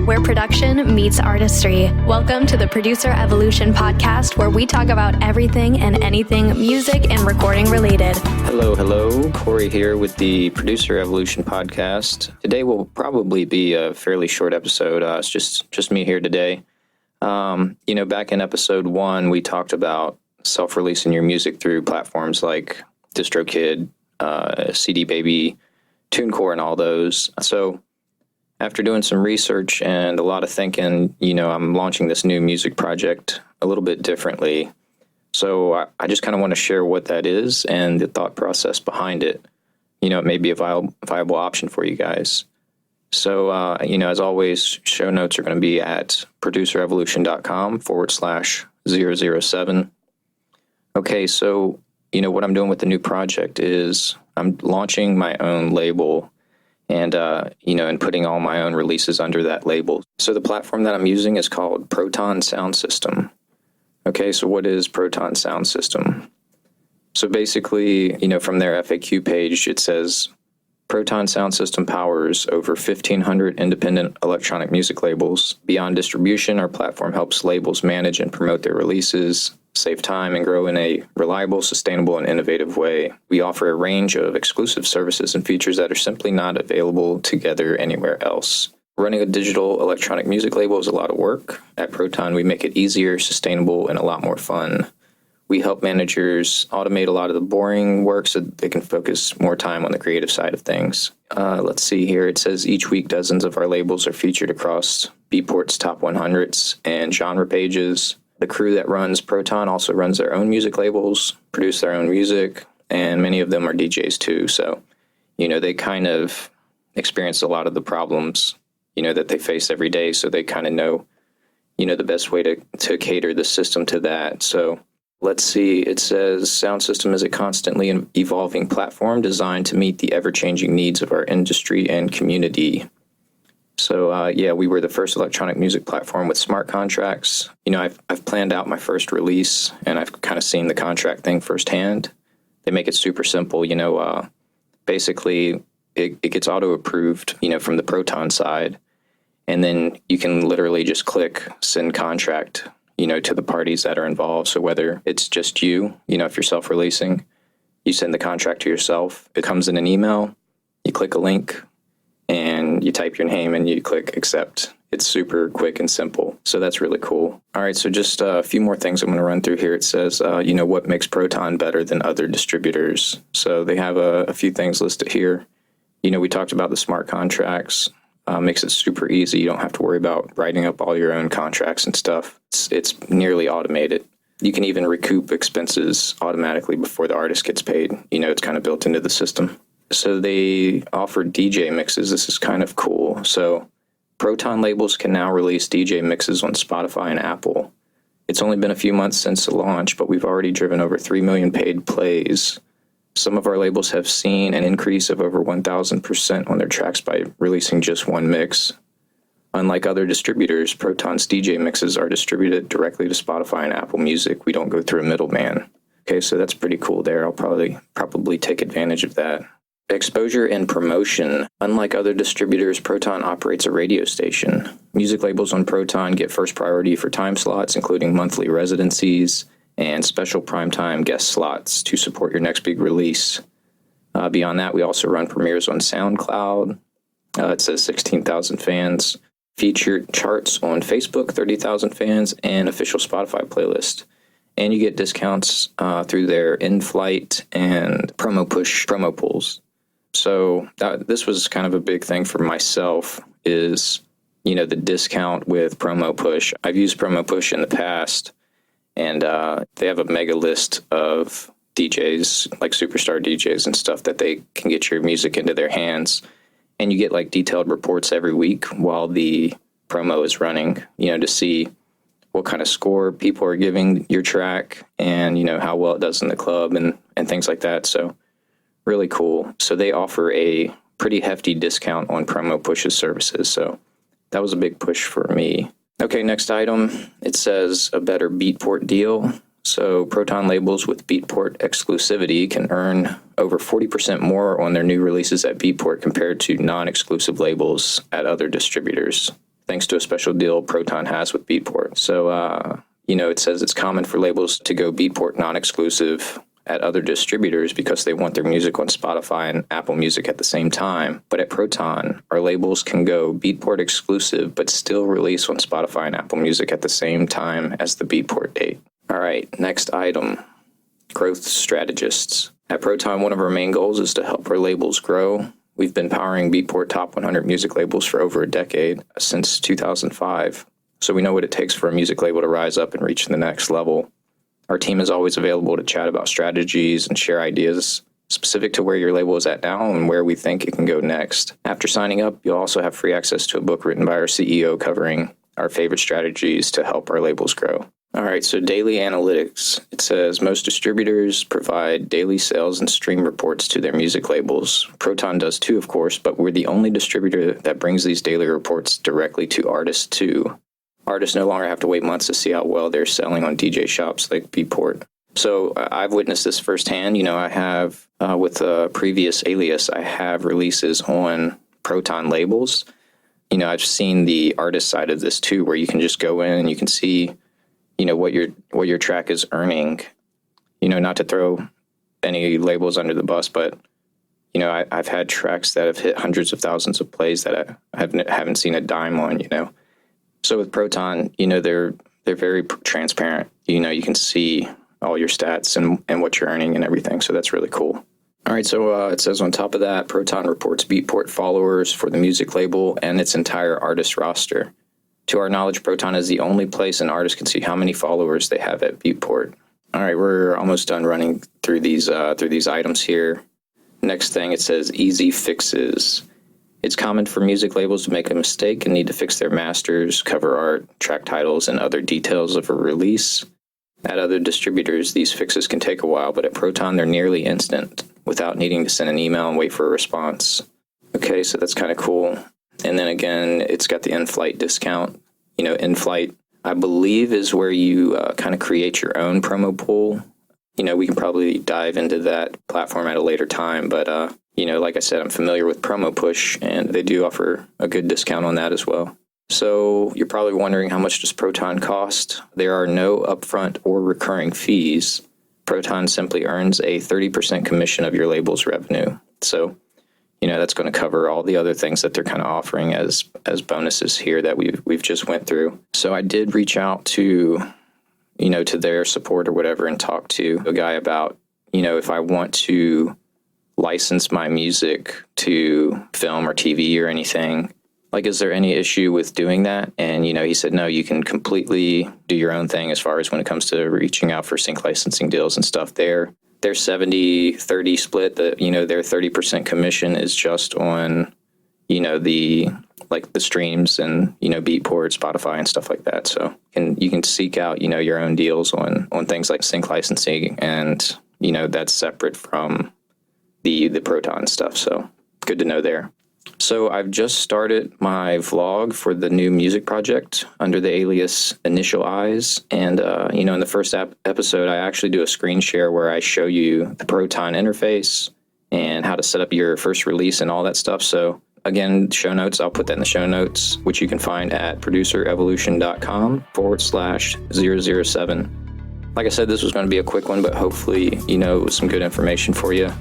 where production meets artistry. Welcome to the Producer Evolution podcast, where we talk about everything and anything music and recording related. Hello. Corey here with the Producer Evolution podcast. Today will probably be a fairly short episode. It's just me here today. Back in episode 1, we talked about self-releasing your music through platforms like DistroKid, CD Baby, TuneCore, and all those. So after doing some research and a lot of thinking, I'm launching this new music project a little bit differently. So I just kind of want to share what that is and the thought process behind it. It may be a viable option for you guys. So, as always, show notes are going to be at producerevolution.com/007. Okay, so, what I'm doing with the new project is I'm launching my own label and putting all my own releases under that label. So the platform that I'm using is called Proton SoundSystem. Okay, so what is Proton SoundSystem? So basically, from their FAQ page, it says, Proton SoundSystem powers over 1,500 independent electronic music labels. Beyond distribution, our platform helps labels manage and promote their releases, save time, and grow in a reliable, sustainable, and innovative way. We offer a range of exclusive services and features that are simply not available together anywhere else. Running a digital electronic music label is a lot of work. At Proton, we make it easier, sustainable, and a lot more fun. We help managers automate a lot of the boring work so that they can focus more time on the creative side of things. Let's see here. It says each week dozens of our labels are featured across Beatport's top 100s and genre pages. The crew that runs Proton also runs their own music labels, produce their own music, and many of them are DJs too. So, they kind of experience a lot of the problems, that they face every day. So they kind of know, the best way to cater the system to that. So let's see. It says SoundSystem is a constantly evolving platform designed to meet the ever-changing needs of our industry and community. So, we were the first electronic music platform with smart contracts. I've planned out my first release, and I've kind of seen the contract thing firsthand. They make it super simple. Basically, it gets auto-approved, from the Proton side. And then you can literally just click send contract, to the parties that are involved. So whether it's just you, if you're self-releasing, you send the contract to yourself. It comes in an email. You click a link, and you type your name and you click accept. It's super quick and simple. So that's really cool. All right, so just a few more things I'm going to run through here. It says, what makes Proton better than other distributors? So they have a few things listed here. We talked about the smart contracts. Makes it super easy. You don't have to worry about writing up all your own contracts and stuff. It's nearly automated. You can even recoup expenses automatically before the artist gets paid. It's kind of built into the system. So they offer DJ mixes. This is kind of cool. So Proton labels can now release DJ mixes on Spotify and Apple. It's only been a few months since the launch, but we've already driven over 3 million paid plays. Some of our labels have seen an increase of over 1,000% on their tracks by releasing just one mix. Unlike other distributors, Proton's DJ mixes are distributed directly to Spotify and Apple Music. We don't go through a middleman. Okay, so that's pretty cool there. I'll probably take advantage of that. Exposure and promotion. Unlike other distributors, Proton operates a radio station. Music labels on Proton get first priority for time slots, including monthly residencies and special primetime guest slots to support your next big release. Beyond that, we also run premieres on SoundCloud. It says 16,000 fans. Featured charts on Facebook, 30,000 fans, and official Spotify playlist. And you get discounts through their in-flight and promo pools. So this was kind of a big thing for myself is, the discount with promo push. I've used promo push in the past, and they have a mega list of DJs, like superstar DJs and stuff, that they can get your music into their hands. And you get like detailed reports every week while the promo is running, to see what kind of score people are giving your track and, how well it does in the club and things like that. So really cool. So they offer a pretty hefty discount on promo pushes services. So that was a big push for me. Okay, next item, it says a better Beatport deal. So Proton labels with Beatport exclusivity can earn over 40% more on their new releases at Beatport compared to non-exclusive labels at other distributors. thanks to a special deal Proton has with Beatport. So, it says it's common for labels to go Beatport non-exclusive at other distributors because they want their music on Spotify and Apple Music at the same time. But at Proton, our labels can go Beatport exclusive, but still release on Spotify and Apple Music at the same time as the Beatport date. All right, next item, growth strategists. At Proton, one of our main goals is to help our labels grow. We've been powering Beatport Top 100 music labels for over a decade, since 2005. So we know what it takes for a music label to rise up and reach the next level. Our team is always available to chat about strategies and share ideas specific to where your label is at now and where we think it can go next. After signing up, you'll also have free access to a book written by our CEO covering our favorite strategies to help our labels grow. All right, so daily analytics. It says most distributors provide daily sales and stream reports to their music labels. Proton does too, of course, but we're the only distributor that brings these daily reports directly to artists too. Artists no longer have to wait months to see how well they're selling on DJ shops like Beatport. So I've witnessed this firsthand. I have, with a previous alias, I have releases on Proton labels. I've seen the artist side of this too, where you can just go in and you can see, what your track is earning. Not to throw any labels under the bus, but, I've had tracks that have hit hundreds of thousands of plays that I haven't seen a dime on, So with Proton, they're very transparent. You can see all your stats and what you're earning and everything. So that's really cool. All right, so it says on top of that, Proton reports Beatport followers for the music label and its entire artist roster. To our knowledge, Proton is the only place an artist can see how many followers they have at Beatport. All right, we're almost done running through these items here. Next thing, it says easy fixes. It's common for music labels to make a mistake and need to fix their masters, cover art, track titles, and other details of a release. At other distributors, these fixes can take a while, but at Proton, they're nearly instant without needing to send an email and wait for a response. Okay, so that's kind of cool. And then again, it's got the in-flight discount. In-flight, I believe, is where you kind of create your own promo pool. We can probably dive into that platform at a later time, but like I said, I'm familiar with Promo Push, and they do offer a good discount on that as well. So you're probably wondering, how much does Proton cost? There are no upfront or recurring fees. Proton simply earns a 30% commission of your label's revenue. So, that's going to cover all the other things that they're kind of offering as bonuses here that we've just went through. So I did reach out to, to their support or whatever and talk to a guy about, if I want to license my music to film or TV or anything, like, is there any issue with doing that? And, he said, no, you can completely do your own thing as far as when it comes to reaching out for sync licensing deals and stuff. Their 70-30 split, their 30% commission is just on, the streams and, Beatport, Spotify and stuff like that. So you can seek out, your own deals on things like sync licensing, and, that's separate from the Proton stuff. So good to know there. So I've just started my vlog for the new music project under the alias Initial Eyes. And, in the first episode, I actually do a screen share where I show you the Proton interface and how to set up your first release and all that stuff. So again, show notes, I'll put that in the show notes, which you can find at producerevolution.com/007. Like I said, this was going to be a quick one, but hopefully, some good information for you.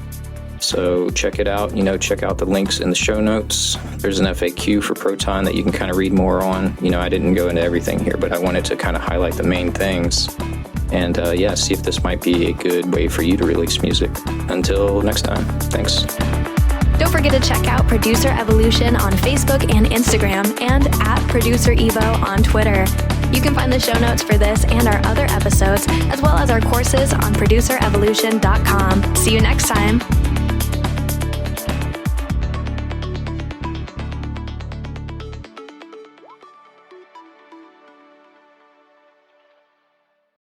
So check it out, check out the links in the show notes. There's an FAQ for Proton that you can kind of read more on. I didn't go into everything here, but I wanted to kind of highlight the main things. And see if this might be a good way for you to release music. Until next time, thanks. Don't forget to check out Producer Evolution on Facebook and Instagram, and at Producer Evo on Twitter. You can find the show notes for this and our other episodes, as well as our courses on producerevolution.com. See you next time.